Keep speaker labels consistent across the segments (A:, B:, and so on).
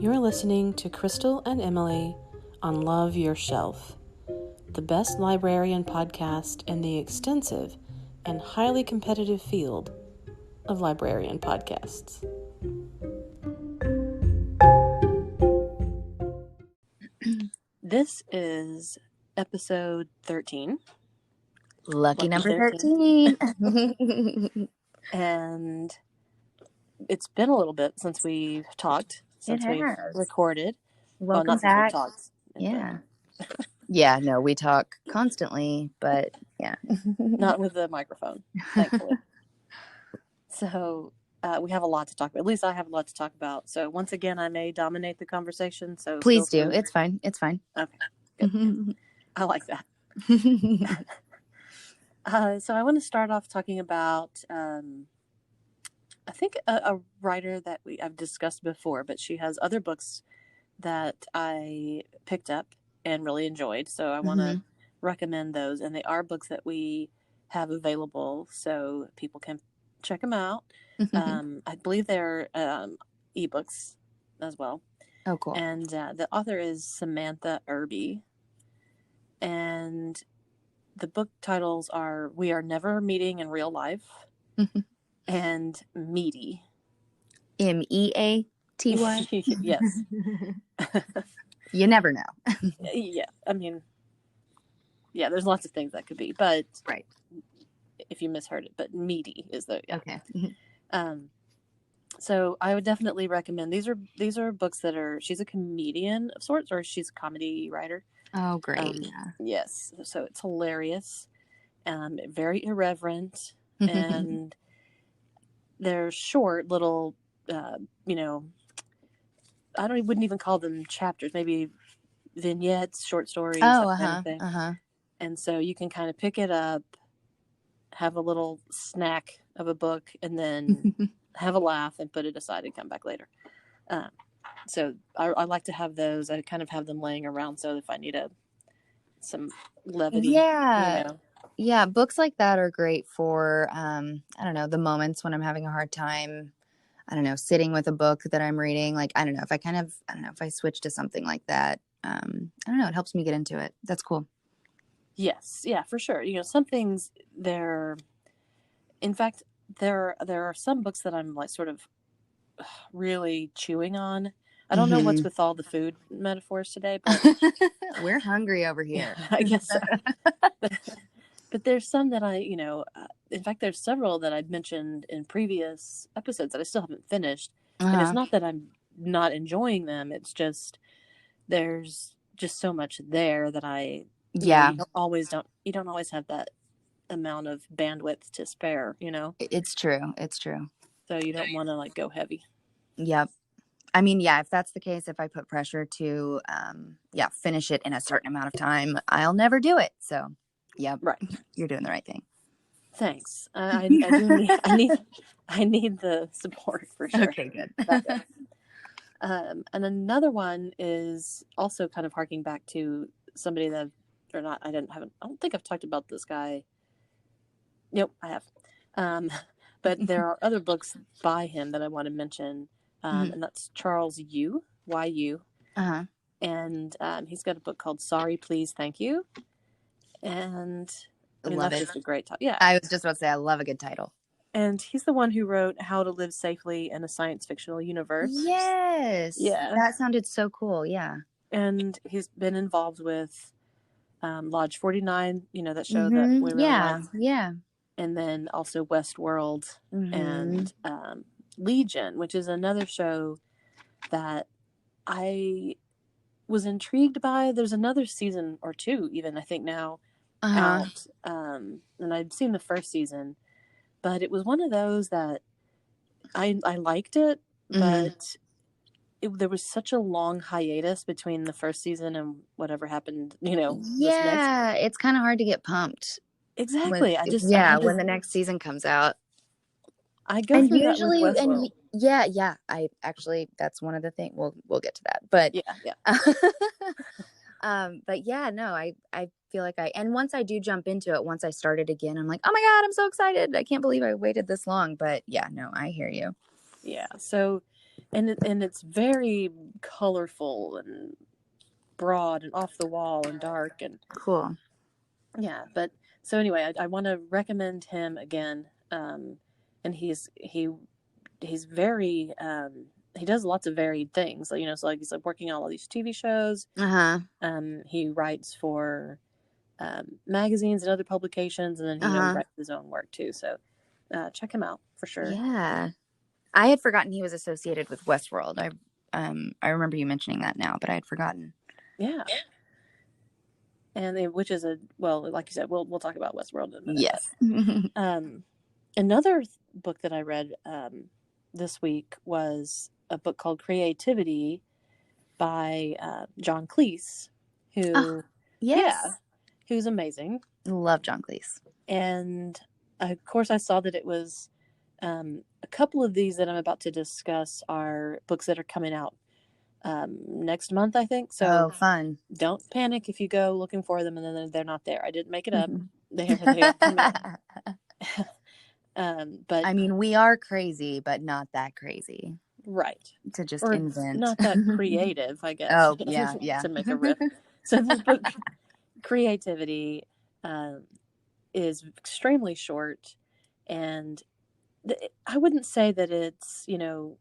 A: You're listening to Crystal and Emily on Love Your Shelf, the best librarian podcast in the extensive and highly competitive field of librarian podcasts. This is episode 13.
B: Lucky number 13.
A: And it's been a little bit since we've talked, since we've recorded.
B: Welcome back.
A: Talks.
B: Yeah. Yeah, no, we talk constantly, but yeah.
A: Not with the microphone, thankfully. So we have a lot to talk about. At least I have a lot to talk about. So once again, I may dominate the conversation. So
B: please do. It's fine. It's fine.
A: Okay. Good. I like that. So I want to start off talking about, I think a writer that I've discussed before, but she has other books that I picked up and really enjoyed. So I want to recommend those. And they are books that we have available so people can check them out. I believe they're ebooks as well.
B: Oh, cool.
A: And the author is Samantha Irby. And the book titles are We Are Never Meeting in Real Life and Meaty.
B: Meaty?
A: Yes.
B: You never know.
A: Yeah. I mean, yeah, there's lots of things that could be, but
B: right.
A: If you misheard it, but Meaty is the
B: okay.
A: So I would definitely recommend these are books that are, she's a comedian of sorts, or she's a comedy writer.
B: Oh, great. Yeah.
A: Yes. So it's hilarious, very irreverent, and they're short little, I wouldn't even call them chapters, maybe vignettes, short stories, that kind of thing. And so you can kind of pick it up, have a little snack of a book, and then have a laugh and put it aside and come back later. So I like to have those. I kind of have them laying around, so if I need some levity.
B: Yeah. Yeah. Books like that are great for, I don't know, the moments when I'm having a hard time, I don't know, sitting with a book that I'm reading. Like, I don't know, if I switch to something like that, I don't know, it helps me get into it. That's cool.
A: Yes. Yeah, for sure. Some things in fact, there are some books that I'm like sort of really chewing on. I don't know what's with all the food metaphors today, but
B: we're hungry over here.
A: Yeah, I guess so. But there's some that in fact, there's several that I've mentioned in previous episodes that I still haven't finished. And it's not that I'm not enjoying them. It's just, there's just so much there that you don't always have that amount of bandwidth to spare,
B: It's true.
A: So you don't want to go heavy.
B: Yep. I mean, yeah, if that's the case, if I put pressure to, finish it in a certain amount of time, I'll never do it. So, yep.
A: Right.
B: You're doing the right thing.
A: Thanks. I need the support for sure.
B: Okay, good.
A: And another one is also kind of harking back to somebody that, or not, I don't think I've talked about this guy. Nope, I have. But there are other books by him that I want to mention. And that's Charles Yu, Y-U. And he's got a book called Sorry, Please, Thank You. And I mean, that's just a great title. Yeah.
B: I was just about to say, I love a good title.
A: And he's the one who wrote How to Live Safely in a Science Fictional Universe.
B: Yes.
A: Yeah.
B: That sounded so cool. Yeah.
A: And he's been involved with Lodge 49, that show that we really like.
B: Yeah.
A: And then also Westworld and Legion, which is another show that I was intrigued by. There's another season or two, even, I think now, out. And I'd seen the first season, but it was one of those that I liked it, but there was such a long hiatus between the first season and whatever happened,
B: Yeah, it's kind of hard to get pumped.
A: Exactly.
B: When the next season comes out.
A: I go through usually, that with Westworld.
B: Yeah. I actually, that's one of the things. We'll get to that, but but yeah, no, I feel like and once I do jump into it, once I start it again, I'm like, oh my God, I'm so excited. I can't believe I waited this long. But yeah, no, I hear you.
A: Yeah. So and it's very colorful and broad and off the wall and dark and
B: Cool.
A: yeah. But so anyway, I want to recommend him again. And he's very he does lots of varied things. You know, so like he's like working on all these TV shows. He writes for magazines and other publications, and then he writes his own work too. So check him out for sure.
B: Yeah, I had forgotten he was associated with Westworld. I remember you mentioning that now, but I had forgotten.
A: Yeah. And which is like you said, we'll talk about Westworld in a minute.
B: Yes.
A: Another book that I read this week was a book called Creativity by John Cleese, who who's amazing.
B: Love John Cleese.
A: And of course, I saw that it was a couple of these that I'm about to discuss are books that are coming out next month, I think. So
B: fun.
A: Don't panic if you go looking for them and then they're not there. I didn't make it up. They are coming out. But
B: I mean, we are crazy, but not that crazy.
A: Right.
B: To just invent.
A: Not that creative, I guess.
B: Oh, yeah.
A: To make a riff. So this book, Creativity, is extremely short, and I wouldn't say that it's, you know,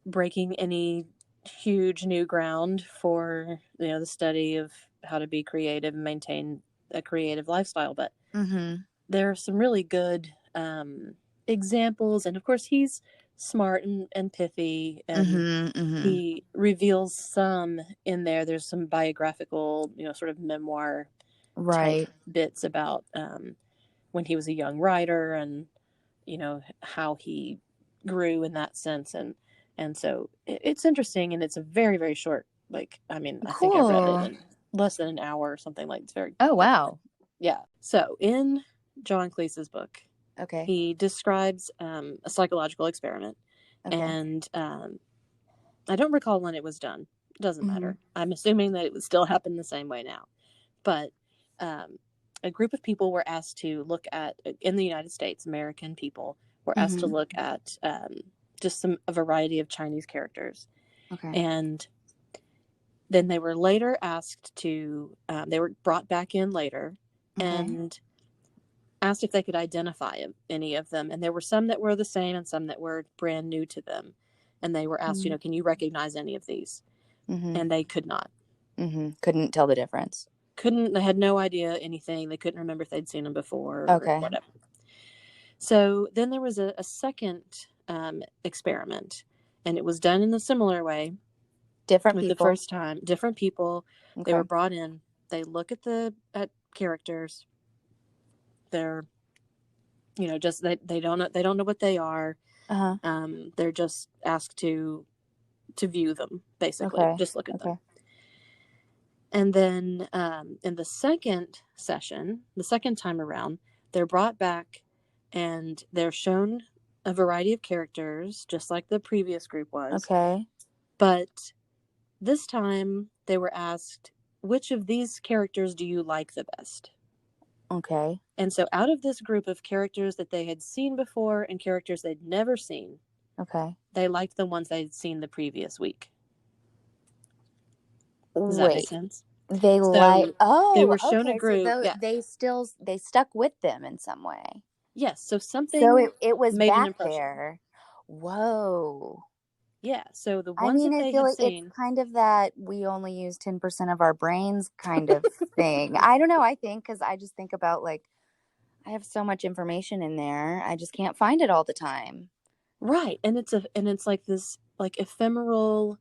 A: breaking any huge new ground for, you know, the study of how to be creative and maintain a creative lifestyle, but there are some really good examples, and of course he's smart and pithy, and he reveals some in there. There's some biographical, you know, sort of memoir type bits about when he was a young writer, and you know how he grew in that sense, and so it's interesting, and it's a very, very short, like, I mean, I think I read it in less than an hour or something. Like, it's very
B: wow.
A: Yeah. So in John Cleese's book, he describes a psychological experiment, and I don't recall when it was done. It doesn't matter. I'm assuming that it would still happen the same way now. But a group of people were asked to look at, in the United States, American people were asked to look at just a variety of Chinese characters. And then they were later asked to, they were brought back in later and asked if they could identify any of them. And there were some that were the same and some that were brand new to them. And they were asked, you know, can you recognize any of these? And they could not.
B: Couldn't tell the difference.
A: They had no idea anything. They couldn't remember if they'd seen them before or whatever. So then there was a second experiment, and it was done in a similar way.
B: Different people.
A: The first time, different people. They were brought in. They look at characters. They're, you know, just they don't know what they are. They're just asked to view them, basically. Just look at them. And then in the second session, the second time around, they're brought back and they're shown a variety of characters, just like the previous group was. But this time they were asked, which of these characters do you like the best? And so out of this group of characters that they had seen before and characters they'd never seen, they liked the ones they'd seen the previous week. Does that make sense?
B: They were
A: shown a group.
B: So they stuck with them in some way.
A: Yes. So something.
B: So it was
A: made
B: back
A: an impression.
B: there. Whoa.
A: Yeah. So the ones that they had seen.
B: It's kind of that we only use 10% of our brains kind of thing. I don't know. I think because I just think about, like, I have so much information in there. I just can't find it all the time.
A: Right. And it's like this, like, ephemeral,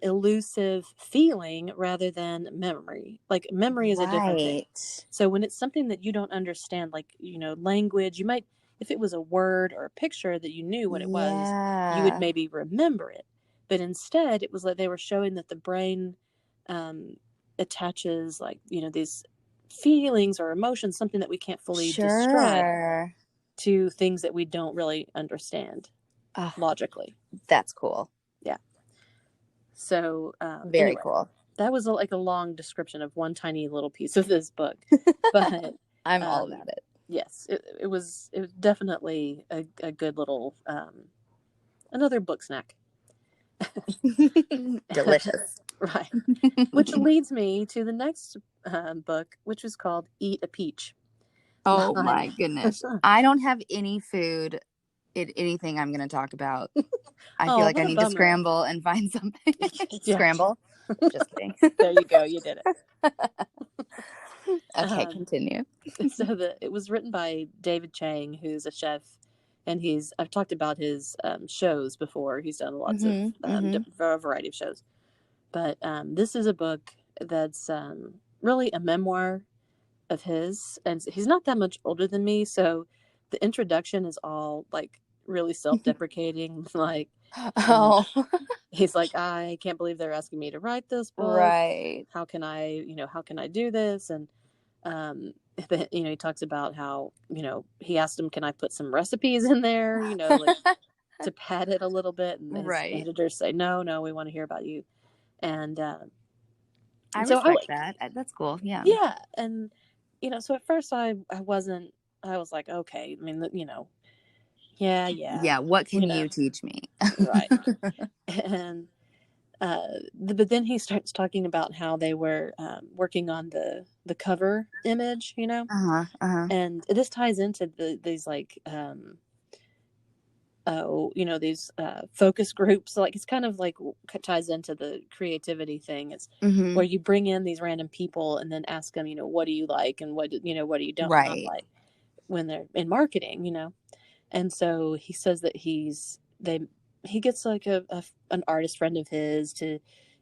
A: elusive feeling rather than memory. Like, memory is a different thing. So when it's something that you don't understand, like, you know, language, you might, if it was a word or a picture that you knew what it was, you would maybe remember it. But instead, it was like they were showing that the brain attaches, like, you know, these feelings or emotions, something that we can't fully describe, to things that we don't really understand logically.
B: That's cool.
A: Yeah. So
B: very cool.
A: That was like a long description of one tiny little piece of this book, but
B: I'm all about it.
A: Yes, it was definitely a good little another book snack
B: Delicious.
A: Right. Which leads me to the next book, which was called Eat a Peach.
B: Oh
A: by
B: my goodness. I don't have any food in anything I'm going to talk about. I feel
A: Oh,
B: like I
A: what a
B: need to
A: bummer.
B: scramble and find something.
A: Yeah.
B: Scramble? Just kidding.
A: There you go. You did it.
B: Okay, continue.
A: So it was written by David Chang, who's a chef, and I've talked about his shows before. He's done lots of a variety of shows, but this is a book that's really a memoir of his, and he's not that much older than me, so the introduction is all like really self-deprecating. Like,
B: Oh,
A: he's like, I can't believe they're asking me to write this book.
B: right.
A: How can I do this? And he talks about how, he asked him, can I put some recipes in there, like to pad it a little bit, and his
B: Right.
A: editors say, no, we want to hear about you. And
B: I
A: so
B: respect that. That's cool. Yeah.
A: Yeah. And so at first I was like, okay, I mean, yeah,
B: what can you teach me?
A: right. And but then he starts talking about how they were working on the cover image, and this ties into these like these focus groups. Like, it's kind of like ties into the creativity thing. It's where you bring in these random people and then ask them, what do you like, and what do you don't not like, when they're in marketing, And so he says that he gets like an artist friend of his to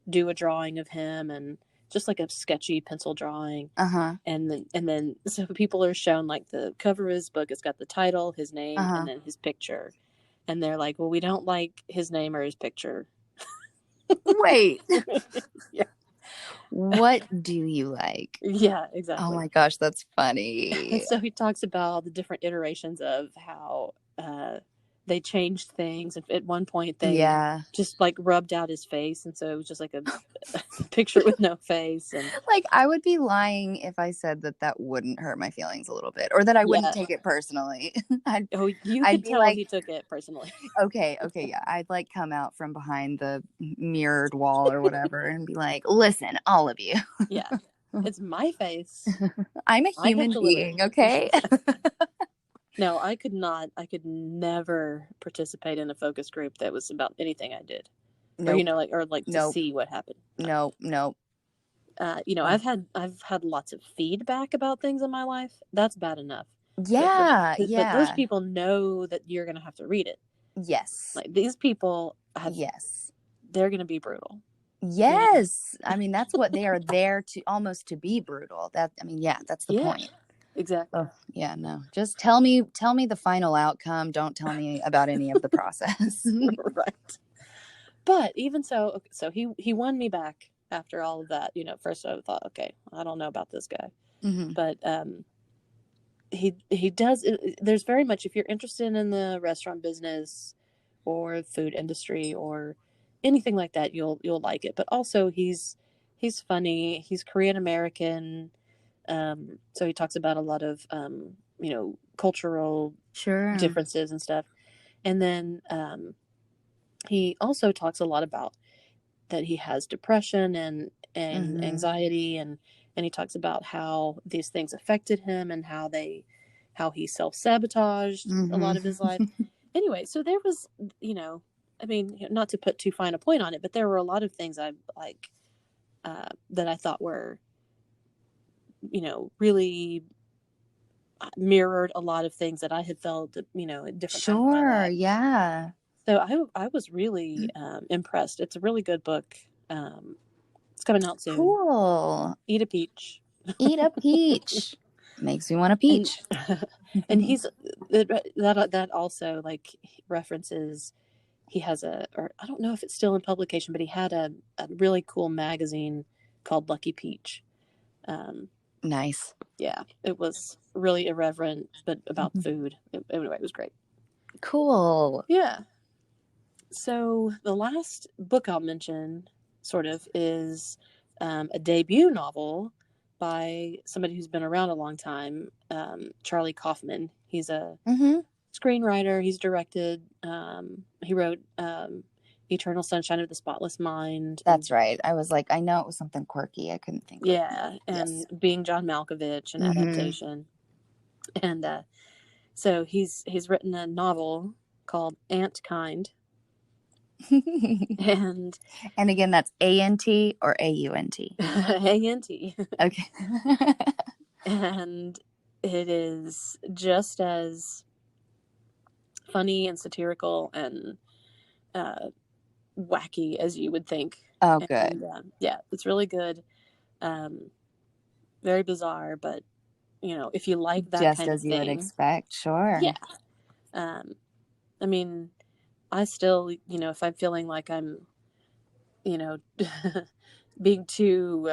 A: do a drawing of him, and just like a sketchy pencil drawing. And then so people are shown like the cover of his book. It's got the title, his name, and then his picture. And they're like, well, we don't like his name or his picture.
B: Wait.
A: Yeah.
B: What do you like?
A: Yeah, exactly.
B: Oh my gosh, that's funny.
A: And so he talks about the different iterations of how they changed things. At one point, they just like rubbed out his face, and so it was just like a picture with no face. And
B: like, I would be lying if I said that wouldn't hurt my feelings a little bit, or that I wouldn't take it personally.
A: I'd
B: be
A: tell
B: like,
A: he took it personally.
B: Okay, yeah. I'd like come out from behind the mirrored wall or whatever and be like, listen, all of you.
A: Yeah, it's my face.
B: I'm a human being, okay?
A: No, I could never participate in a focus group that was about anything I did. Nope. Or to see what happened.
B: No.
A: I've had lots of feedback about things in my life. That's bad enough.
B: Yeah,
A: but those people know that you're going to have to read it.
B: Yes.
A: Like, these people they're going to be brutal.
B: Yes. I mean, that's what they are there to, almost to be brutal. That's the point.
A: Exactly.
B: Oh, yeah, no. Just tell me the final outcome. Don't tell me about any of the process.
A: Right. But even so he won me back after all of that. First I thought, okay, I don't know about this guy. But he does. There's very much, if you're interested in the restaurant business or food industry or anything like that, you'll like it. But also he's funny. He's Korean American. So he talks about a lot of cultural differences and stuff. And then he also talks a lot about that he has depression and anxiety, and he talks about how these things affected him and how he self-sabotaged a lot of his life. Anyway, so there was, I mean, not to put too fine a point on it, but there were a lot of things I like that I thought were, really mirrored a lot of things that I had felt, at different times in my life.
B: Yeah.
A: So I was really impressed. It's a really good book. It's coming out soon.
B: Cool.
A: Eat a Peach.
B: Eat a peach. Makes me want a peach.
A: And he's that also like references. He has or I don't know if it's still in publication, but he had a really cool magazine called Lucky Peach.
B: Nice.
A: Yeah, it was really irreverent, but about food. Anyway, it was great.
B: Cool.
A: Yeah. So the last book I'll mention sort of is a debut novel by somebody who's been around a long time, Charlie Kaufman. He's a screenwriter. He's directed. He wrote Eternal Sunshine of the Spotless Mind.
B: That's right. I was like, I know it was something quirky. I couldn't think of.
A: And
B: Yes.
A: Being John Malkovich, an adaptation. And so he's written a novel called Ant Kind. and
B: again, that's A-N-T or A-U-N-T?
A: A-N-T.
B: Okay.
A: And it is just as funny and satirical and wacky as you would think.
B: Oh, good.
A: And, yeah, it's really good. Very bizarre, but if you like that
B: just
A: kind
B: as
A: of
B: you
A: thing,
B: would expect. Sure.
A: Yeah. I mean, I still, if I'm feeling like I'm, being too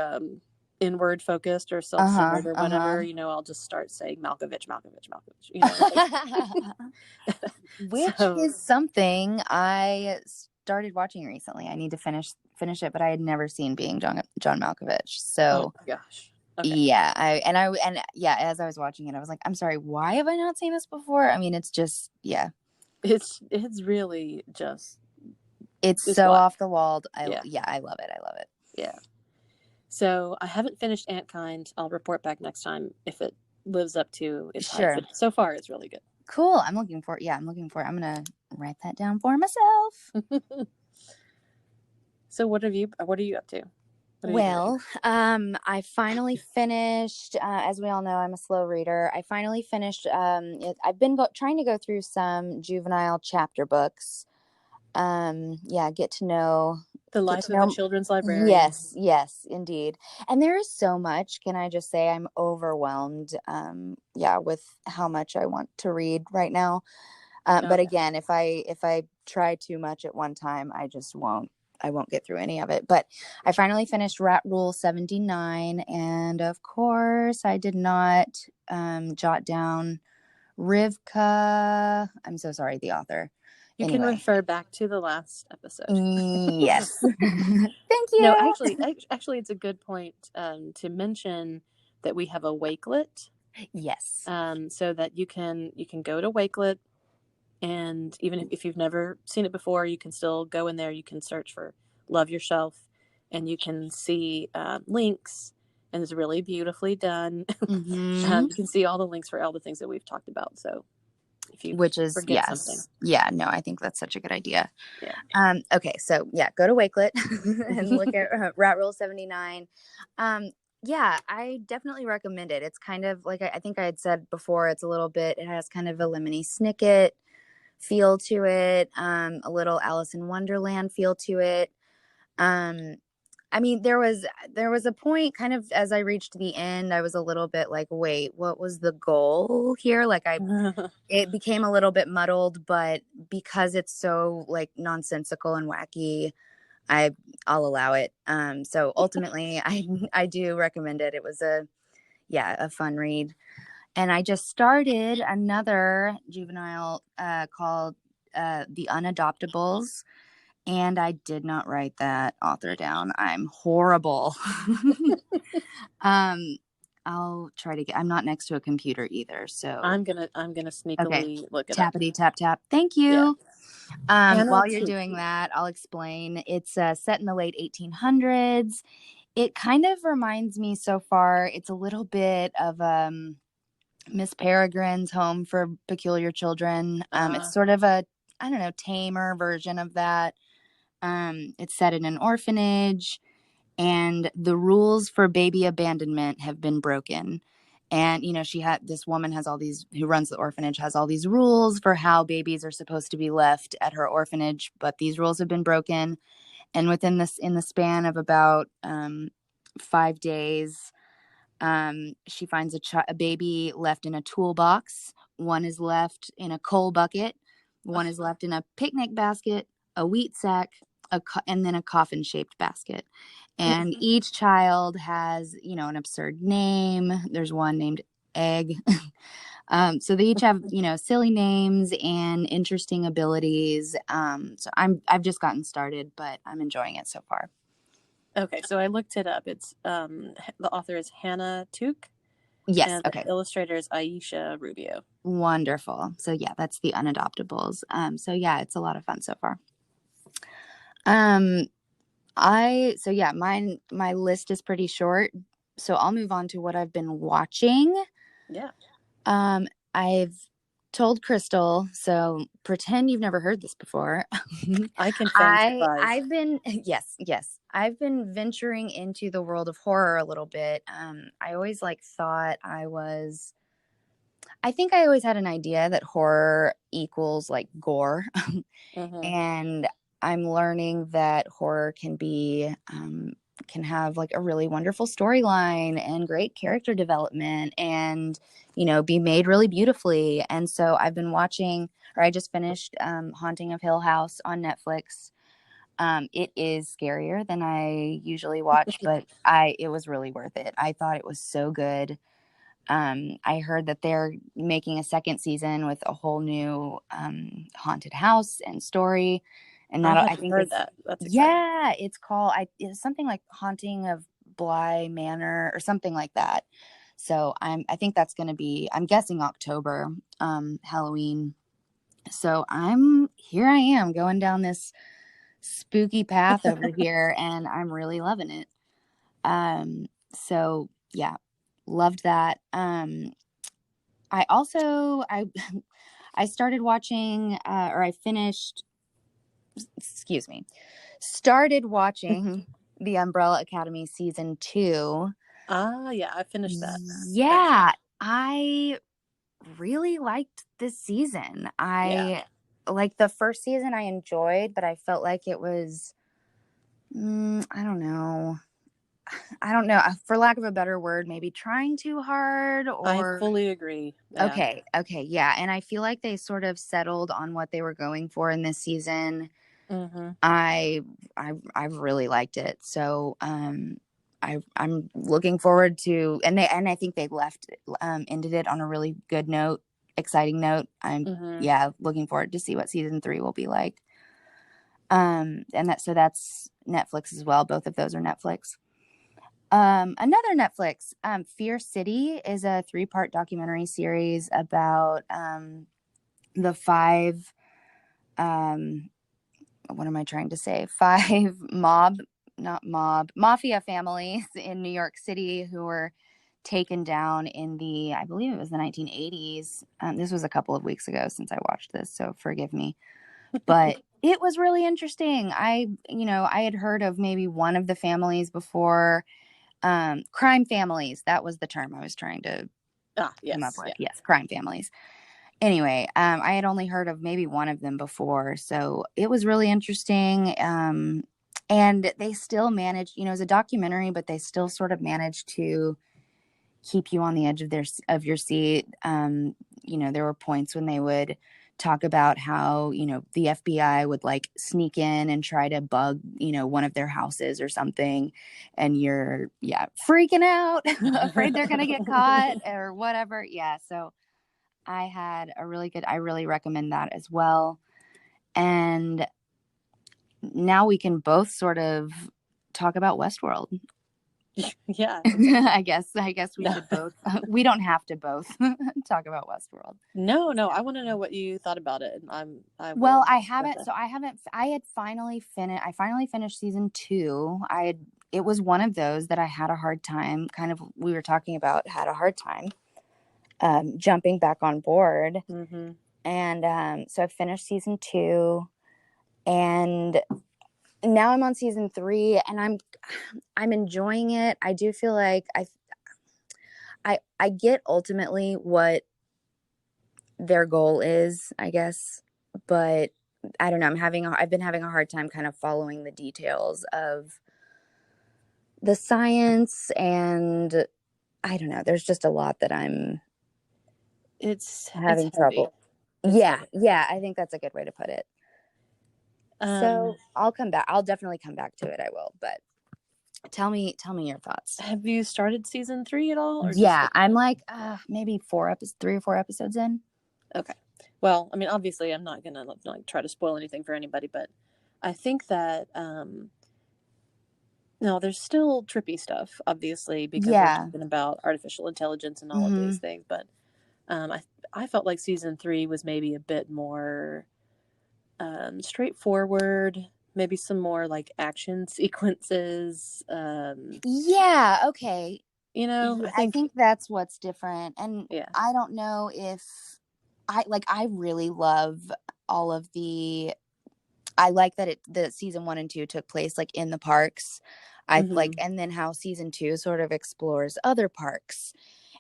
A: inward focused or self-centered or whatever, I'll just start saying Malkovich.
B: Which is something I started watching recently. I need to finish it, but I had never seen Being John Malkovich. So,
A: oh my gosh. Okay.
B: Yeah, as I was watching it, I was like, I'm sorry, why have I not seen this before? I mean, it's just, yeah.
A: It's really just,
B: it's so
A: wild.
B: off the wall. I love it.
A: Yeah. So I haven't finished Ant Kind. I'll report back next time if it lives up to its hype. But so far, it's really good.
B: Cool. I'm looking for it. I'm gonna write that down for myself.
A: So what are you up to?
B: Well, I finally finished, as we all know, I'm a slow reader. I finally finished, I've been trying to go through some juvenile chapter books. Get to know
A: the life of a children's librarian.
B: Yes, indeed. And there is so much. Can I just say I'm overwhelmed, with how much I want to read right now. But again, if I try too much at one time, I won't get through any of it. But I finally finished Rat Rule 79. And of course, I did not jot down Rivka. I'm so sorry, the author.
A: You can refer back to the last episode.
B: Yes. Thank you.
A: No, actually, it's a good point to mention that we have a Wakelet.
B: Yes.
A: So that you can go to Wakelet, and even if you've never seen it before, you can still go in there. You can search for Love Yourself, and you can see links, and it's really beautifully done.
B: Mm-hmm.
A: You can see all the links for all the things that we've talked about. So if you forget something.
B: Yeah, no, I think that's such a good idea. Yeah. Okay, so go to Wakelet and look at Rat Rule 79. Yeah, I definitely recommend it. It's kind of like I think I had said before, it has kind of a Lemony Snicket feel to it, a little Alice in Wonderland feel to it. I mean, there was a point kind of as I reached the end, I was a little bit like, wait, what was the goal here? Like it became a little bit muddled, but because it's so like nonsensical and wacky, I'll allow it. So ultimately I do recommend it. It was a fun read. And I just started another juvenile called The Unadoptables. And I did not write that author down. I'm horrible. I'll try to I'm not next to a computer either. So
A: I'm gonna sneakily look it
B: up. Tappity tap tap. Thank you.
A: Yeah.
B: While you're doing that, I'll explain. It's set in the late 1800s. It kind of reminds me so far. It's a little bit of Miss Peregrine's Home for Peculiar Children. It's sort of a, I don't know, tamer version of that. It's set in an orphanage, and the rules for baby abandonment have been broken. And, this woman who runs the orphanage has all these rules for how babies are supposed to be left at her orphanage, but these rules have been broken. And in the span of about 5 days, she finds a baby left in a toolbox. One is left in a coal bucket. One is left in a picnic basket, a wheat sack, and then a coffin-shaped basket. And each child has, an absurd name. There's one named Egg. So they each have, silly names and interesting abilities. So I've just gotten started, but I'm enjoying it so far.
A: Okay, so I looked it up. It's the author is Hannah Tuke.
B: Yes.
A: And
B: okay.
A: The illustrator is Aisha Rubio.
B: Wonderful. So that's The Unadoptables. So it's a lot of fun so far. Um, my list is pretty short, so I'll move on to what I've been watching.
A: Yeah.
B: I've told Crystal, so pretend you've never heard this before.
A: I can feign surprise.
B: I've been yes. I've been venturing into the world of horror a little bit. I always thought I think I always had an idea that horror equals like gore.
A: Mm-hmm.
B: And I'm learning that horror can have like a really wonderful storyline and great character development and be made really beautifully. And so I've been watching, or I just finished Haunting of Hill House on Netflix. It is scarier than I usually watch, but it was really worth it. I thought it was so good. I heard that they're making a second season with a whole new haunted house and story, and
A: I
B: that I
A: hadn't
B: think
A: heard
B: it's
A: that. That's exciting.
B: yeah, it's something like Haunting of Bly Manor or something like that. So I think that's going to be, I'm guessing October, Halloween. So I am going down this spooky path over here, and I'm really loving it. So yeah, loved that. I also I started watching or I finished excuse me started watching The Umbrella Academy season 2.
A: Yeah, I finished that. Actually.
B: Yeah, I really liked this season.
A: Yeah.
B: I like the first season I enjoyed, but I felt like it was I don't know, for lack of a better word, maybe trying too hard
A: I
B: or
A: fully agree. Yeah.
B: okay, yeah, and I feel like they sort of settled on what they were going for in this season.
A: Mm-hmm.
B: I I really liked it. So I'm looking forward to, and I think they ended it on a really good note, exciting note. I'm
A: Mm-hmm.
B: yeah, looking forward to see what season 3 will be like. And that's Netflix as well. Both of those are Netflix. Another Netflix, Fear City is a 3-part documentary series about the five what am I trying to say? 5 mafia families in New York City who were taken down in I believe it was the 1980s. This was a couple of weeks ago since I watched this, so forgive me. But it was really interesting. I had heard of maybe one of the families before. Crime families, that was the term I was trying to come up
A: Yes.
B: with.
A: Yeah.
B: Yes, crime families. Anyway, I had only heard of maybe one of them before, so it was really interesting. And they still managed, as a documentary, but they still sort of managed to keep you on the edge of your seat. There were points when they would talk about how the FBI would like sneak in and try to bug one of their houses or something, and you're freaking out, afraid they're gonna get caught or whatever. Yeah, so I really recommend that as well. And now we can both sort of talk about Westworld.
A: Yeah.
B: I guess we
A: No.
B: should both. We don't have to both talk about Westworld.
A: No. I want to know what you thought about it. I
B: Well,
A: will.
B: I haven't. So I haven't. I finally finished season 2. It was one of those that I had a hard time. Kind of, we were talking about had a hard time jumping back on board.
A: Mm-hmm.
B: And so I finished season 2, and now I'm on season 3, and I'm enjoying it. I do feel like I get ultimately what their goal is, I guess, but I don't know. I've been having a hard time kind of following the details of the science, and I don't know. There's just a lot that I'm
A: It's
B: having
A: heavy.
B: trouble.
A: It's heavy.
B: Yeah, I think that's a good way to put it. So I'll come back. I'll definitely come back to it. I will, but tell me your thoughts.
A: Have you started season 3 at all, or just
B: Yeah, I'm like maybe 3 or 4 episodes in.
A: okay? Well, I mean, obviously, I'm not gonna like try to spoil anything for anybody, but I think that no, there's still trippy stuff, obviously, because they're
B: Yeah.
A: talking about artificial intelligence and all of
B: Mm-hmm.
A: these things. But I felt like season 3 was maybe a bit more straightforward. maybe some more like action sequences.
B: Yeah, okay.
A: I
B: I
A: think,
B: think that's what's different. And
A: yeah.
B: I don't know if I really love all of I like that the season 1 and 2 took place like in the parks. I like,
A: Mm-hmm.
B: and then how season 2 sort of explores other parks.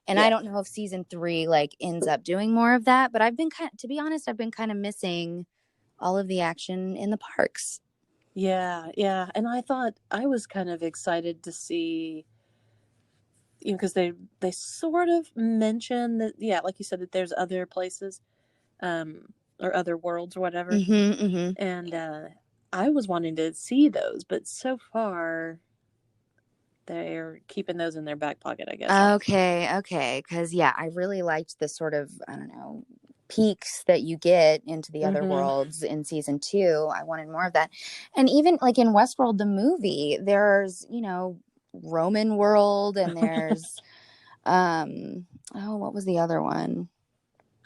B: And I
A: Yeah.
B: don't know if season 3 like ends up doing more of that, but to be honest, I've been kind of missing all of the action in the parks.
A: Yeah. Yeah. And I thought I was kind of excited to see, because they sort of mention that, yeah, like you said, that there's other places, or other worlds or whatever. And I was wanting to see those, but so far they're keeping those in their back pocket, I guess.
B: Okay. Because, yeah, I really liked the sort of, I don't know, peeks that you get into the other
A: Mm-hmm.
B: worlds in season 2. I wanted more of that. And even like in Westworld, the movie, there's, Roman world and there's, what was the other one?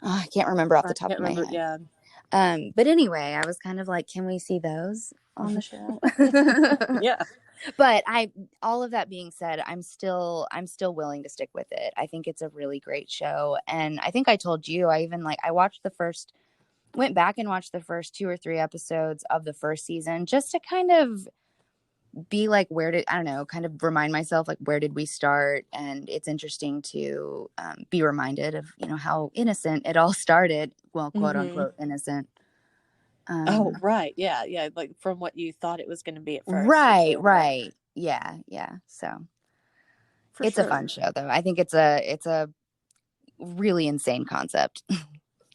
B: Oh, I can't remember off
A: I
B: the top
A: can't
B: of my
A: remember.
B: head.
A: Yeah.
B: But anyway, I was kind of like, can we see those on the show?
A: Yeah.
B: But all of that being said, I'm still willing to stick with it. I think it's a really great show. And I think I told you, I went back and watched the first 2 or 3 episodes of the first season just to kind of be like, I don't know, kind of remind myself, like, where did we start? And it's interesting to be reminded of, how innocent it all started. Well, quote
A: Mm-hmm.
B: unquote, innocent.
A: Oh,
B: Um,
A: right. Yeah. Yeah. Like from what you thought it was going to be at first.
B: right,
A: And
B: right. Yeah. So
A: for
B: it's a
A: sure.
B: fun show though. I think it's a really insane concept.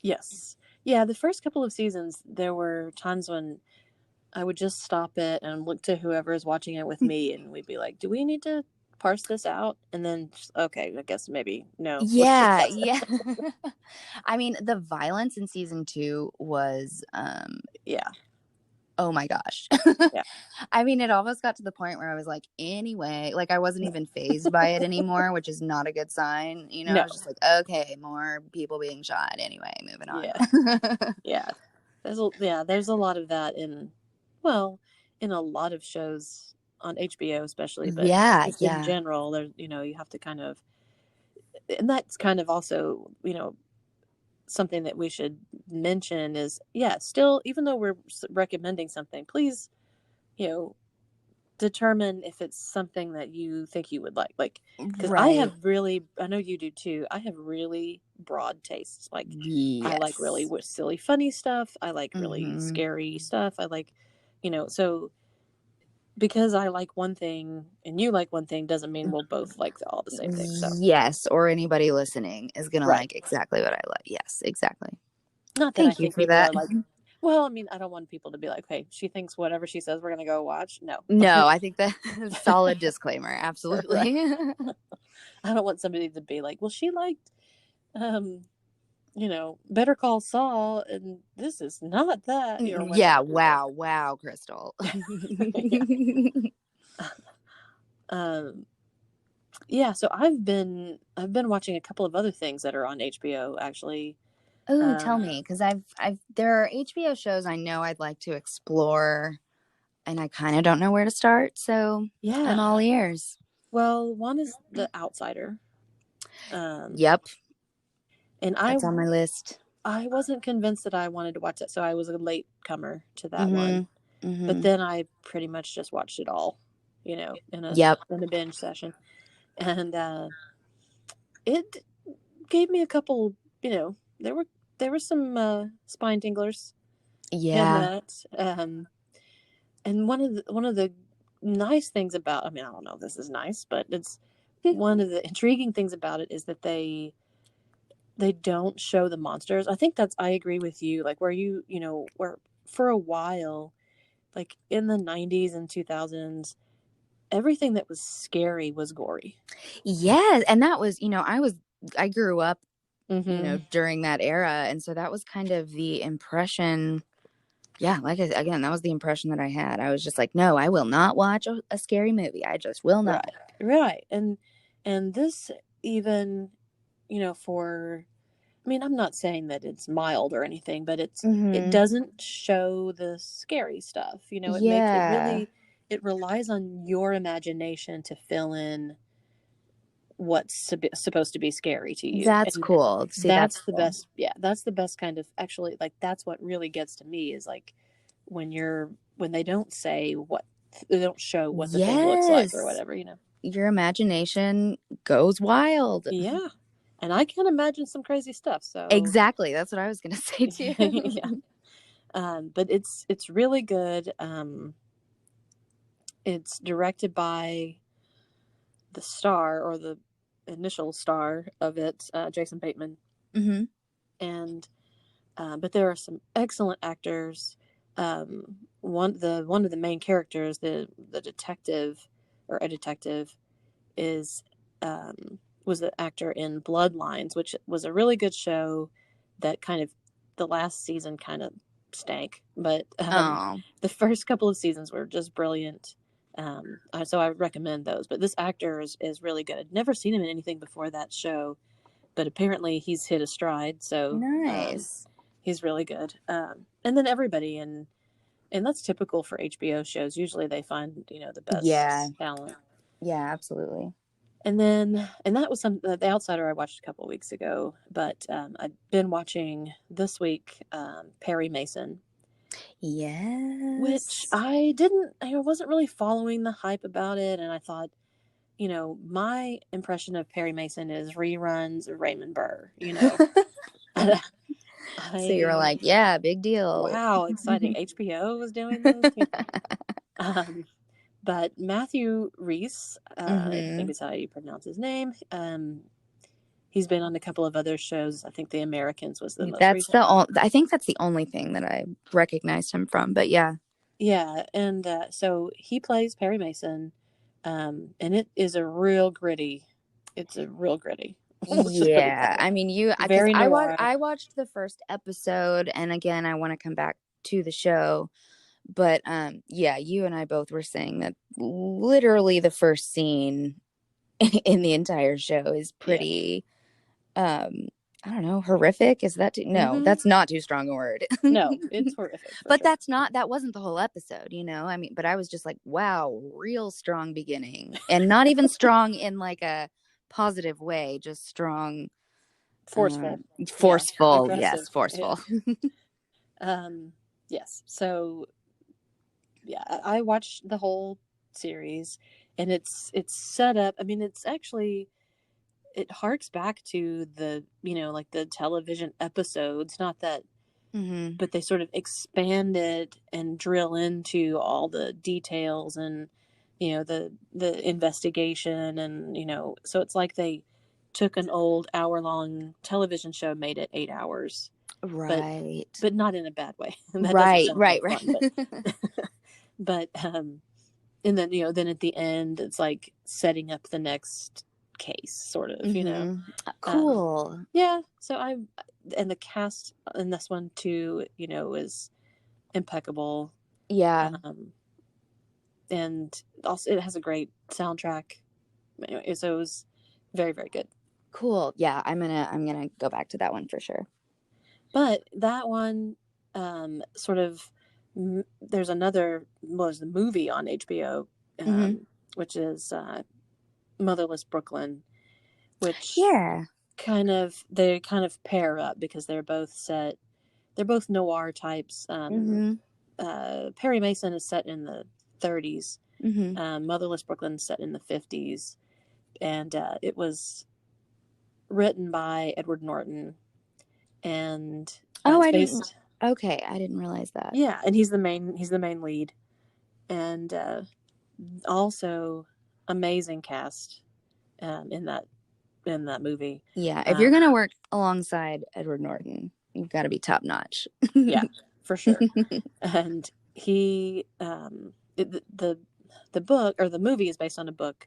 A: Yes. Yeah. The first couple of seasons, there were times when I would just stop it and look to whoever is watching it with me, and we'd be like, do we need to parse this out? And then, okay, I guess maybe no. Let's just
B: Yeah,
A: watch it.
B: yeah. I mean, the violence in season 2 was
A: Yeah.
B: oh my gosh.
A: Yeah.
B: I mean, it almost got to the point where I was like, anyway, like I wasn't even phased by it anymore, which is not a good sign. I
A: No.
B: was just like, okay, more people being shot. Anyway, moving
A: Yeah.
B: on.
A: Yeah. There's a lot of that well, in a lot of shows on HBO especially, but
B: Yeah,
A: just in
B: yeah.
A: general, there's, you have to kind of, and that's kind of also, something that we should mention is, yeah, still, even though we're recommending something, please, you know, determine if it's something that you think you would like, because
B: Right.
A: I know you do too, I have really broad tastes. Like, I like really
B: Yes.
A: silly funny stuff, I like really
B: Mm-hmm.
A: scary stuff, I like, so because I like one thing and you like one thing doesn't mean we'll both like all the same thing. So
B: Yes, or anybody listening is gonna
A: right.
B: like exactly what I like. Yes, exactly.
A: Not that I
B: Thank you
A: think
B: for
A: people are
B: that.
A: like, well, I mean, I don't want people to be like, hey, she thinks whatever she says we're gonna go watch. No.
B: No, I think that solid disclaimer.
A: Right.
B: Absolutely.
A: I don't want somebody to be like, well, she liked Better Call Saul, and this is not that, or
B: Yeah.
A: whatever.
B: Wow, Crystal.
A: Yeah. Um, yeah. So I've been watching a couple of other things that are on HBO actually.
B: Oh, tell
A: Um,
B: me, because there are HBO shows I know I'd like to explore, and I kind of don't know where to start. So I'm
A: yeah.
B: all ears.
A: Well, one is The Outsider. Um,
B: Yep,
A: and I
B: that's on my list.
A: I wasn't convinced that I wanted to watch it, so I was a late comer to that one.
B: Mm-hmm.
A: But
B: Mm-hmm.
A: then I pretty much just watched it all, in a
B: Yep.
A: binge session, and it gave me a couple. There were some spine tinglers in
B: Yeah.
A: that, and one of the nice things about, I mean, I don't know if this is nice, but it's one of the intriguing things about it is that they don't show the monsters. I agree with you. Like where for a while, like in the 90s and 2000s, everything that was scary was gory.
B: Yeah, and that was, I grew up,
A: Mm-hmm.
B: during that era, and so that was kind of the impression. Yeah, again, that was the impression that I had. I was just like, no, I will not watch a scary movie. I just will not.
A: Right. Right. And this even, for I mean, I'm not saying that it's mild or anything, but it
B: Mm-hmm.
A: doesn't show the scary stuff. You know,
B: Yeah.
A: it relies on your imagination to fill in what's supposed to be scary to you.
B: That's
A: And
B: cool. See, that's
A: that's the
B: cool.
A: best. Yeah, that's the best kind of, actually, like, that's what really gets to me, is like when they don't say what, they don't show what the thing looks like or
B: Yes.
A: whatever, you know.
B: Your imagination goes wild.
A: Yeah. And I can imagine some crazy stuff. So
B: Exactly. That's what I was going to say too.
A: yeah. But it's really good. It's directed by the star, or the initial star of it, Jason Bateman.
B: Mm-hmm.
A: And but there are some excellent actors. One of the main characters, the detective, or a detective, is was the actor in Bloodlines, which was a really good show that kind of, the last season kind of stank, but
B: Oh.
A: the first couple of seasons were just brilliant. So I recommend those. But this actor is really good. I'd never seen him in anything before that show, but apparently he's hit a stride. So
B: Nice.
A: he's really good. And then everybody, and that's typical for HBO shows. Usually they find, you know, the best
B: Yeah.
A: talent.
B: Yeah, absolutely.
A: And that was The Outsider I watched a couple of weeks ago, but I've been watching this week Perry Mason, which
B: Yes.
A: I wasn't really following the hype about it, and I thought, you know, my impression of Perry Mason is reruns of Raymond Burr, you know.
B: So you were
A: I
B: like, yeah, big deal.
A: Wow, exciting. HBO was doing this. Um, but Matthew Rhys, I
B: Mm-hmm.
A: think is how you pronounce his name. He's been on a couple of other shows. I think The Americans was the most
B: That's
A: recent
B: the
A: one.
B: I think that's the only thing that I recognized him from. But yeah.
A: Yeah, and so he plays Perry Mason, and it is a real gritty. It's a real gritty
B: Yeah. I mean, because
A: very noir.
B: I watched the first episode, and again, I want to come back to the show. But yeah, you and I both were saying that literally the first scene in the entire show is
A: Yeah.
B: pretty I don't know, horrific. Is that no,
A: Mm-hmm.
B: that's not too strong a word.
A: No, it's horrific for
B: But
A: sure.
B: that wasn't the whole episode, you know. I mean, but I was just like, wow, real strong beginning, and not even strong in like a positive way, just strong,
A: Forceful. Yeah.
B: forceful.
A: Aggressive.
B: Yes,
A: Yeah.
B: forceful.
A: Yes. So yeah, I watched the whole series, and it's set up. I mean, it's actually, it harks back to the, you know, like the television episodes. Not that,
B: Hmm.
A: but they sort of expand it and drill into all the details, and, you know, the investigation, and, you know, so it's like they took an old hour-long television show, made it 8 hours, but
B: Right.
A: not in a bad way. And that doesn't
B: Right.
A: sound
B: Right.
A: like
B: Right.
A: fun, but but and then, you know, then at the end it's like setting up the next case, sort of, you know.
B: Hmm.
A: um
B: Cool.
A: yeah, so I and the cast in this one too, you know, is impeccable.
B: Yeah.
A: um and also it has a great soundtrack. Anyway, so it was very, very good.
B: Cool. Yeah. I'm gonna go back to that one for sure.
A: But that one, sort of, there's another, well, there's the movie on HBO,
B: Hmm.
A: which is Motherless Brooklyn, which
B: Yeah.
A: they kind of pair up because they're both noir types.
B: Hmm.
A: Perry Mason is set in the 30s.
B: Hmm.
A: Motherless Brooklyn is set in the 50s, and it was written by Edward Norton, and
B: Oh,
A: it's
B: I didn't.
A: based.
B: Okay, I didn't realize that.
A: Yeah, and he's the main lead, and also amazing cast in that movie.
B: Yeah, if you're
A: Um,
B: gonna work alongside Edward Norton, you've got to be top notch.
A: yeah, for sure. And the book, or the movie, is based on a book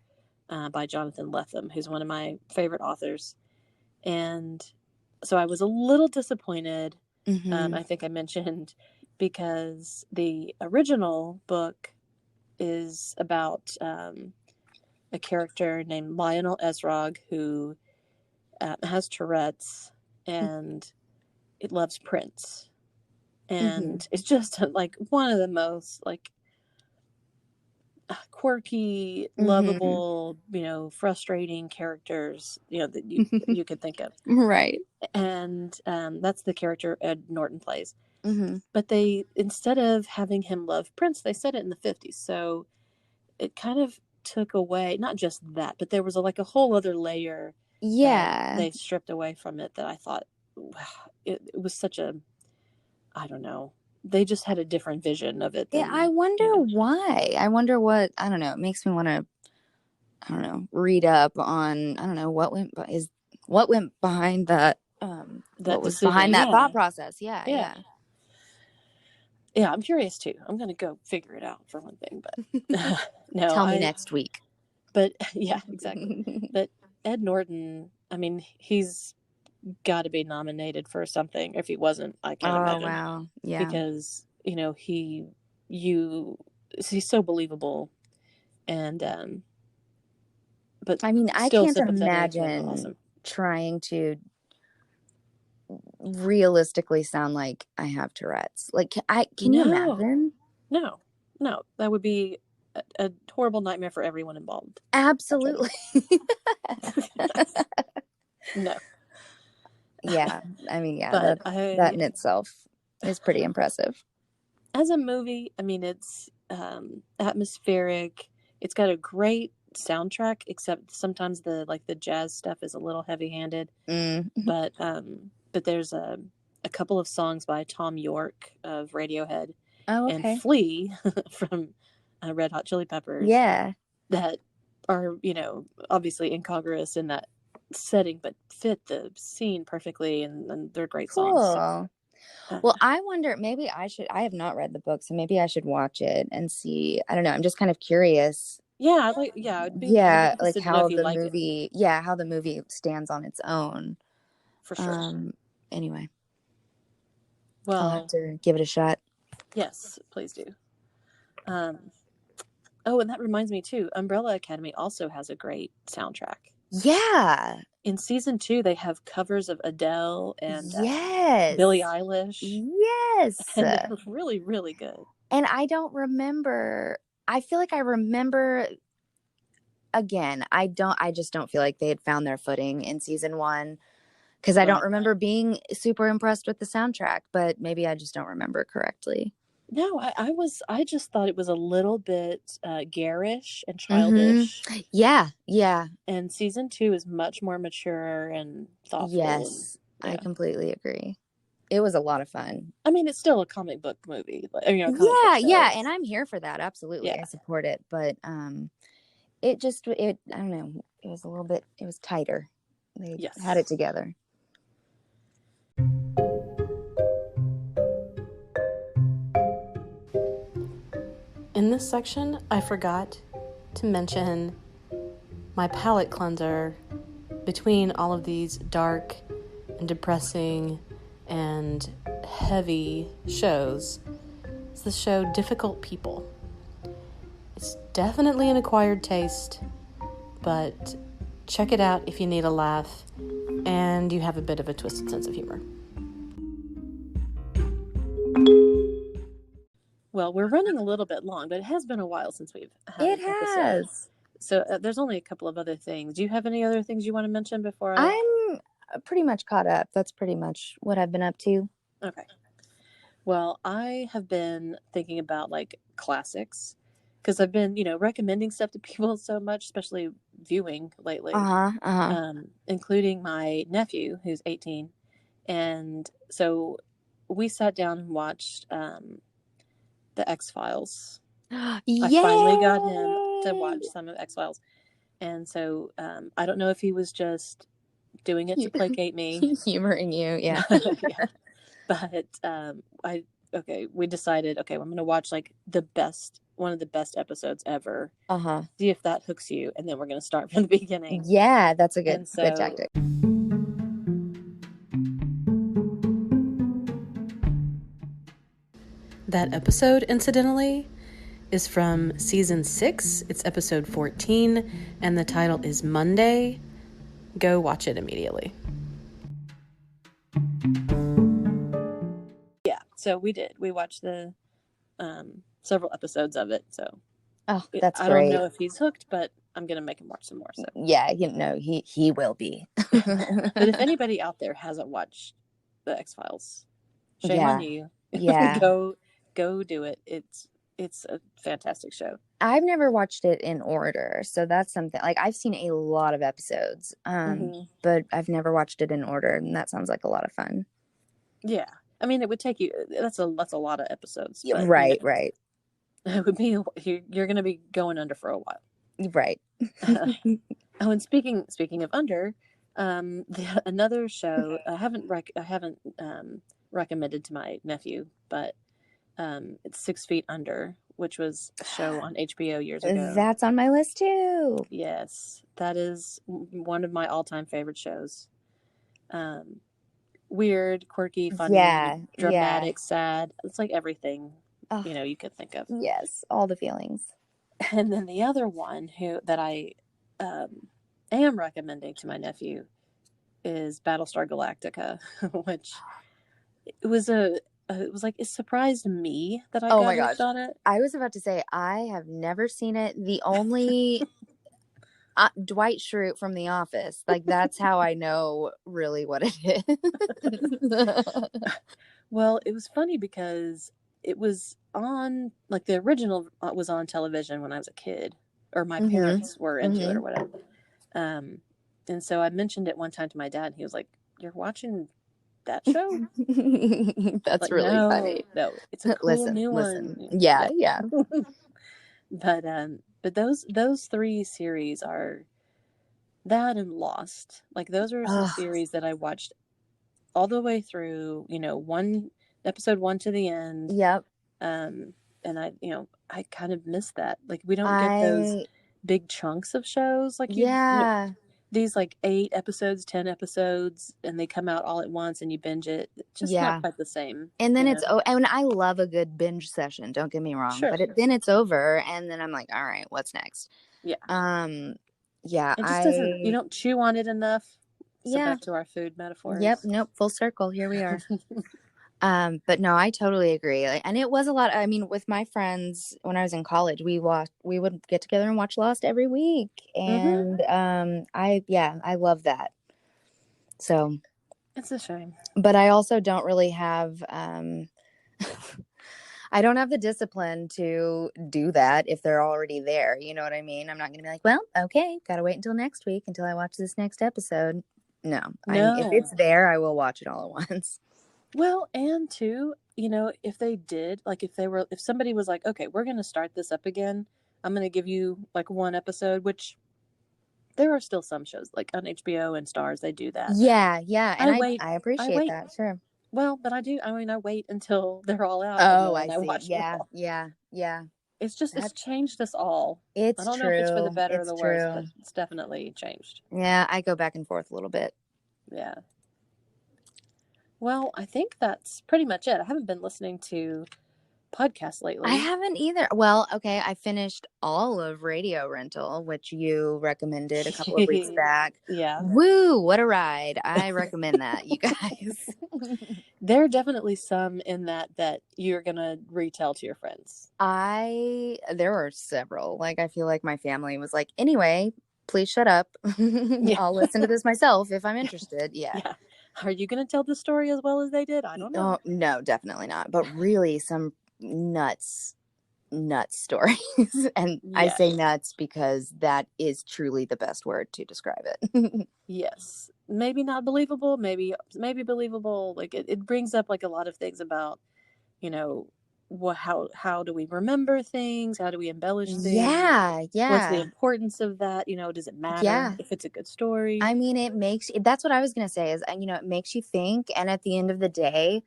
A: by Jonathan Lethem, who's one of my favorite authors. And so I was a little disappointed.
B: Hmm.
A: I think I mentioned, because the original book is about a character named Lionel Ezrog, who has Tourette's, and it loves Prince. And it's just like one of the most like quirky, lovable, frustrating characters, that you could think of.
B: Right.
A: And that's the character Ed Norton plays. But they, instead of having him love Prince, they set it in the 50s. So it kind of took away, not just that, but there was a whole other layer that they stripped away from it that I thought, wow, it was such a, I don't know. They just had a different vision of it.
B: I wonder why. I wonder what, I don't know. It makes me want to, I don't know, read up on, I don't know, what went behind that, what was decision, behind that thought process. Yeah,
A: I'm curious too. I'm going to go figure it out for one thing, but no.
B: Tell me next week.
A: But yeah, exactly. But Ed Norton, I mean, he's got to be nominated for something. If he wasn't, I can't imagine.
B: Oh, wow. Yeah.
A: Because, he's so believable. And, but
B: I mean, I can't imagine trying to realistically sound like I have Tourette's. Like, can you imagine?
A: No, that would be a horrible nightmare for everyone involved.
B: Absolutely.
A: No.
B: Yeah, I mean,
A: but
B: that in itself is pretty impressive.
A: As a movie, I mean, it's atmospheric. It's got a great soundtrack, except sometimes the jazz stuff is a little heavy-handed. But there's a couple of songs by Tom York of Radiohead and Flea from Red Hot Chili Peppers.
B: Yeah,
A: that are obviously incongruous in that setting, but fit the scene perfectly, and they're great songs.
B: So, well, I wonder, maybe I have not read the book, so maybe I should watch it and see. I don't know. I'm just kind of curious.
A: Yeah, like
B: how the movie, how the movie stands on its own.
A: For sure.
B: Anyway,
A: well,
B: I'll have to give it a shot.
A: Yes, please do. Oh, and that reminds me too. Umbrella Academy also has a great soundtrack.
B: Yeah.
A: In season 2, they have covers of Adele and Billie Eilish.
B: Yes.
A: And they're really, really good.
B: And I don't remember. I feel like I remember. Again, I just don't feel like they had found their footing in season 1, because I don't remember being super impressed with the soundtrack. But maybe I just don't remember correctly.
A: No, I just thought it was a little bit garish and childish.
B: Yeah.
A: And season 2 is much more mature and thoughtful.
B: Yes, I completely agree. It was a lot of fun.
A: I mean, it's still a comic book movie.
B: Yeah, and I'm here for that. Absolutely. Yeah. I support it. But I don't know, it was a little bit, it was tighter. They had it together.
A: In this section, I forgot to mention my palate cleanser between all of these dark and depressing and heavy shows. It's the show Difficult People. It's definitely an acquired taste, but check it out if you need a laugh and you have a bit of a twisted sense of humor. Well, we're running a little bit long, but it has been a while since we've had an episode. So there's only a couple of other things. Do you have any other things you want to mention before
B: I'm pretty much caught up. That's pretty much what I've been up to.
A: Okay. Well, I have been thinking about classics, because I've been, recommending stuff to people so much, especially viewing lately. Including my nephew, who's 18. And so we sat down and watched the X-Files. I finally got him to watch some of X-Files. And so I don't know if he was just doing it to placate me.
B: Humoring you, yeah.
A: Yeah. But we decided, I'm going to watch one of the best episodes ever. See if that hooks you, and then we're going to start from the beginning.
B: Yeah, that's a good tactic.
A: That episode, incidentally, is from season 6. It's episode 14, and the title is Monday. Go watch it immediately. So we did. We watched the several episodes of it. So
B: Oh, that's
A: I don't
B: great.
A: know if he's hooked, but I'm gonna make him watch some more. So
B: Yeah, he will be.
A: but if anybody out there hasn't watched the X-Files, shame on
B: Yeah.
A: you.
B: Yeah.
A: Go do it. It's a fantastic show.
B: I've never watched it in order, so that's something like I've seen a lot of episodes, but I've never watched it in order, and that sounds like a lot of fun.
A: Yeah, I mean, it would take you. That's a lot of episodes, but
B: Right.
A: it would be you're going to be going under for a while.
B: Right.
A: Oh, and speaking of under, another show I haven't recommended to my nephew, but it's 6 Feet Under, which was a show on HBO years ago.
B: That's on my list too.
A: Yes, that is one of my all-time favorite shows. Weird, quirky, funny, dramatic, sad. It's like everything you could think of.
B: Yes, all the feelings.
A: And then the other one that I am recommending to my nephew is Battlestar Galactica, which it was like it surprised me that I got hooked on it.
B: I was about to say I have never seen it. The only Dwight Schrute from The Office, like that's how I know really what it is.
A: Well, it was funny because it was on like the original was on television when I was a kid, or my parents were into it or whatever. And so I mentioned it one time to my dad, and he was like, "You're watching that show?"
B: That's
A: like,
B: really funny.
A: No, it's a cool new one.
B: Yeah.
A: But those three series are that and Lost. Like those are some series that I watched all the way through. Episode 1 to the end.
B: Yep.
A: And I kind of miss that. Like we don't get those big chunks of shows. Like these like 8 episodes, 10 episodes, and they come out all at once and you binge it. It's just not quite the same.
B: And then and I love a good binge session. Don't get me wrong, but then it's over, and then I'm like, all right, what's next?
A: Yeah.
B: Yeah.
A: It just doesn't. You don't chew on it enough. So back to our food metaphors.
B: Yep. Nope. Full circle. Here we are. But no, I totally agree. And it was a lot. I mean, with my friends when I was in college, we would get together and watch Lost every week, and I love that. So
A: it's a shame,
B: but I also don't really have. I don't have the discipline to do that if they're already there. You know what I mean? I'm not going to be like, well, okay, got to wait until next week until I watch this next episode. No. If it's there, I will watch it all at once.
A: Well, and too, if they did, like if somebody was like, okay, we're going to start this up again, I'm going to give you like one episode, which there are still some shows like on HBO and Stars, they do that.
B: Yeah. And I appreciate that. Sure.
A: Well, but I wait until they're all out.
B: Oh, I see.
A: Watch
B: yeah.
A: It's just, it's changed us all. I don't know if it's for the better or the worse, but it's definitely changed.
B: Yeah, I go back and forth a little bit.
A: Yeah. Well, I think that's pretty much it. I haven't been listening to podcasts lately.
B: I haven't either. Well, okay, I finished all of Radio Rental, which you recommended a couple of weeks back.
A: Yeah.
B: Woo, what a ride. I recommend that, you guys.
A: There are definitely some in that you're going to retell to your friends.
B: There were several. Like, I feel like my family was like, anyway, please shut up. I'll listen to this myself if I'm interested. Yeah.
A: Are you going to tell the story as well as they did? I don't know.
B: Oh, no, definitely not. But really, some nuts stories. And I say nuts because that is truly the best word to describe it.
A: Yes. Maybe not believable, maybe believable. Like it brings up like a lot of things about, how do we remember things? How do we embellish things?
B: Yeah.
A: What's the importance of that? Does it matter if it's a good story?
B: I mean, that's what I was going to say is, it makes you think. And at the end of the day,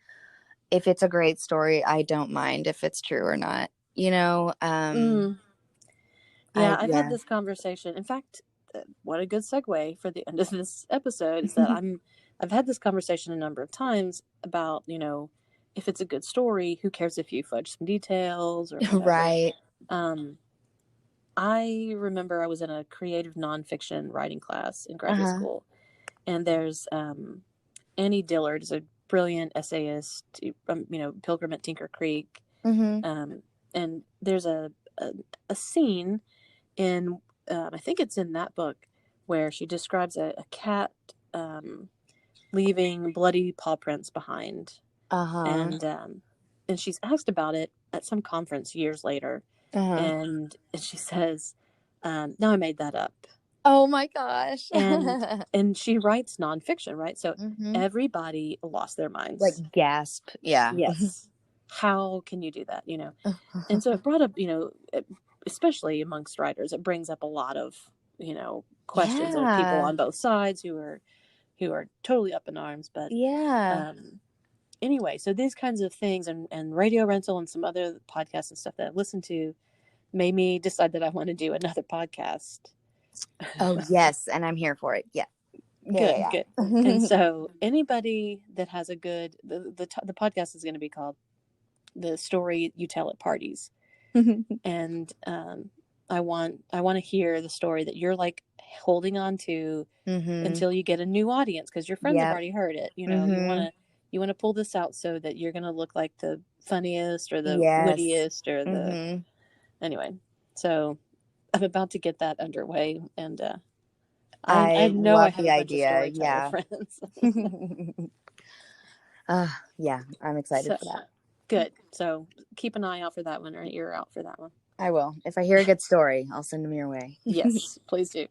B: if it's a great story, I don't mind if it's true or not,
A: I've had this conversation. In fact, what a good segue for the end of this episode is that I've had this conversation a number of times about, if it's a good story, who cares if you fudge some details or whatever.
B: Right.
A: I remember I was in a creative nonfiction writing class in graduate school, and there's Annie Dillard is a brilliant essayist, Pilgrim at Tinker Creek. And there's a scene in, I think it's in that book, where she describes a cat leaving bloody paw prints behind. And she's asked about it at some conference years later. And she says, no, I made that up.
B: Oh my gosh.
A: And she writes nonfiction, right? So everybody lost their minds.
B: Like gasp. Yeah.
A: Yes. How can you do that? And so it brought up, especially amongst writers, it brings up a lot of, questions of people on both sides who are totally up in arms. But anyway, so these kinds of things and Radio Rental and some other podcasts and stuff that I've listened to made me decide that I want to do another podcast.
B: Oh, yes. And I'm here for it. Yeah.
A: Good. And so anybody that has a good, the podcast is going to be called The Story You Tell at Parties. And I want to hear the story that you're like holding on to until you get a new audience, because your friends have already heard it. You want to pull this out so that you're going to look like the funniest or the wittiest or the anyway. So I'm about to get that underway, and I know I have a bunch of storyteller friends.
B: Yeah, I'm excited for that.
A: Good. So keep an eye out for that one, or an ear out for that one.
B: I will. If I hear a good story, I'll send them your way.
A: Yes, please do.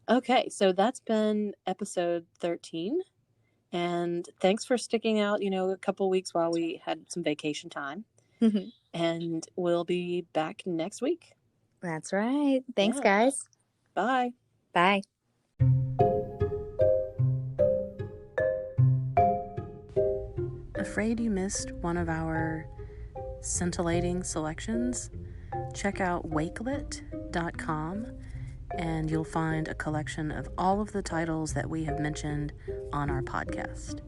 A: Okay, so that's been episode 13. And thanks for sticking out, a couple weeks while we had some vacation time. And we'll be back next week.
B: That's right. Thanks, guys.
A: Bye.
B: Bye.
A: Afraid you missed one of our scintillating selections? Check out wakelet.com and you'll find a collection of all of the titles that we have mentioned on our podcast.